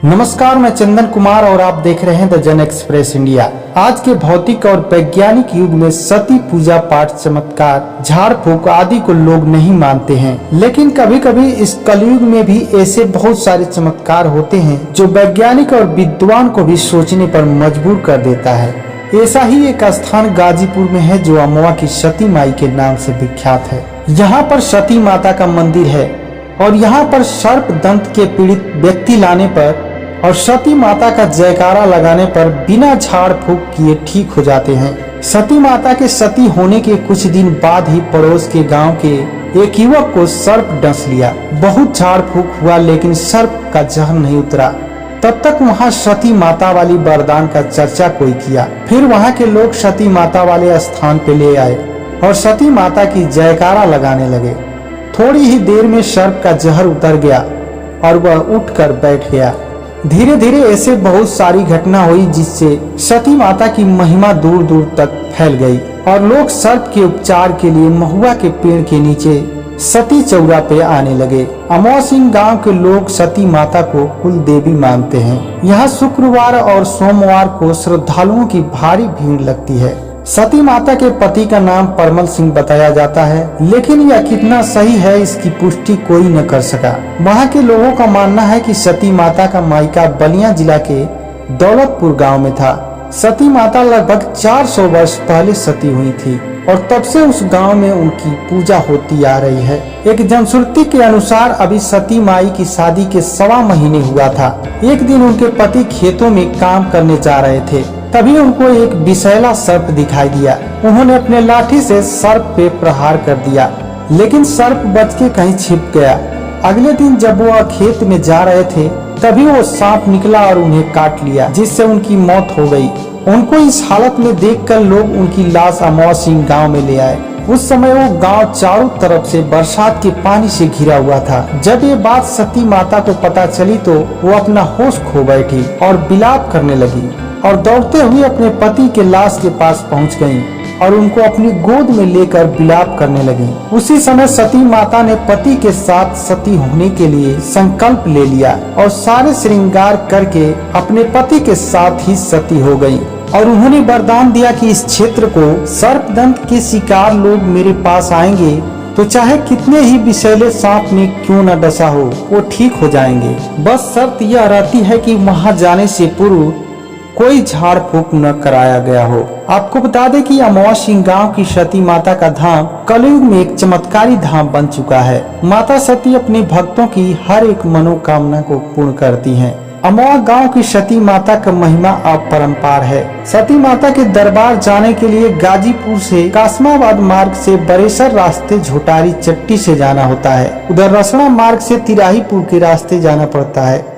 नमस्कार, मैं चंदन कुमार और आप देख रहे हैं द जन एक्सप्रेस इंडिया। आज के भौतिक और वैज्ञानिक युग में सती पूजा पाठ, चमत्कार, झाड़ फूक आदि को लोग नहीं मानते हैं, लेकिन कभी कभी इस कलयुग में भी ऐसे बहुत सारे चमत्कार होते हैं जो वैज्ञानिक और विद्वान को भी सोचने पर मजबूर कर देता है। ऐसा ही एक स्थान गाजीपुर में है जो अमवा की सती माई के नाम से विख्यात है। यहाँ पर सती माता का मंदिर है और यहाँ पर सर्प दंत के पीड़ित व्यक्ति लाने पर और सती माता का जयकारा लगाने पर बिना झाड़ फूक किए ठीक हो जाते हैं। सती माता के सती होने के कुछ दिन बाद ही पड़ोस के गांव के एक युवक को सर्प डस लिया। बहुत झाड़ फूक हुआ लेकिन सर्प का जहर नहीं उतरा। तब तक वहां सती माता वाली वरदान का चर्चा कोई किया। फिर वहां के लोग सती माता वाले स्थान पे ले आए और सती माता की जयकारा लगाने लगे। थोड़ी ही देर में सर्प का जहर उतर गया और वह उठकर बैठ गया। धीरे धीरे ऐसे बहुत सारी घटना हुई जिससे सती माता की महिमा दूर दूर तक फैल गई और लोग सर्प के उपचार के लिए महुआ के पेड़ के नीचे सती चौरा पे आने लगे। अमवा सिंह गांव के लोग सती माता को कुल देवी मानते हैं। यहाँ शुक्रवार और सोमवार को श्रद्धालुओं की भारी भीड़ लगती है। सती माता के पति का नाम परमल सिंह बताया जाता है, लेकिन यह कितना सही है इसकी पुष्टि कोई न कर सका। वहाँ के लोगों का मानना है कि सती माता का मायका बलिया जिला के दौलतपुर गांव में था। सती माता लगभग 400 वर्ष पहले सती हुई थी और तब से उस गांव में उनकी पूजा होती आ रही है। एक जनश्रुति के अनुसार अभी सती माई की शादी के 1.25 महीने हुआ था। एक दिन उनके पति खेतों में काम करने जा रहे थे, तभी उनको एक विषैला सर्प दिखाई दिया। उन्होंने अपने लाठी से सर्प पे प्रहार कर दिया, लेकिन सर्प बच के कहीं छिप गया। अगले दिन जब वह खेत में जा रहे थे तभी वो सांप निकला और उन्हें काट लिया, जिससे उनकी मौत हो गई। उनको इस हालत में देखकर लोग उनकी लाश अमवा सिंह गांव में ले आए। उस समय वो गांव चारों तरफ से बरसात के पानी से घिरा हुआ था। जब ये बात सती माता को पता चली तो वो अपना होश खो बैठी और विलाप करने लगी और दौड़ते हुए अपने पति के लाश के पास पहुंच गईं और उनको अपनी गोद में लेकर विलाप करने लगी। उसी समय सती माता ने पति के साथ सती होने के लिए संकल्प ले लिया और सारे श्रृंगार करके अपने पति के साथ ही सती हो गई और उन्होंने वरदान दिया कि इस क्षेत्र को सर्पदंत के शिकार लोग मेरे पास आएंगे तो चाहे कितने ही विषैले सांप में क्यों न डसा हो वो ठीक हो जाएंगे। बस शर्त यह रहती है कि वहां जाने से पूर्व कोई झाड़ फूक न कराया गया हो। आपको बता दें कि अमवा सिंह गांव की सती माता का धाम कलयुग में एक चमत्कारी धाम बन चुका है। माता सती अपने भक्तों की हर एक मनोकामना को पूर्ण करती हैं। अमवा गांव की सती माता का महिमा अपरंपार है। सती माता के दरबार जाने के लिए गाजीपुर से कासमाबाद मार्ग से बरेसर रास्ते झोटारी चट्टी से जाना होता है। उधर रसड़ा मार्ग से तिराहीपुर के रास्ते जाना पड़ता है।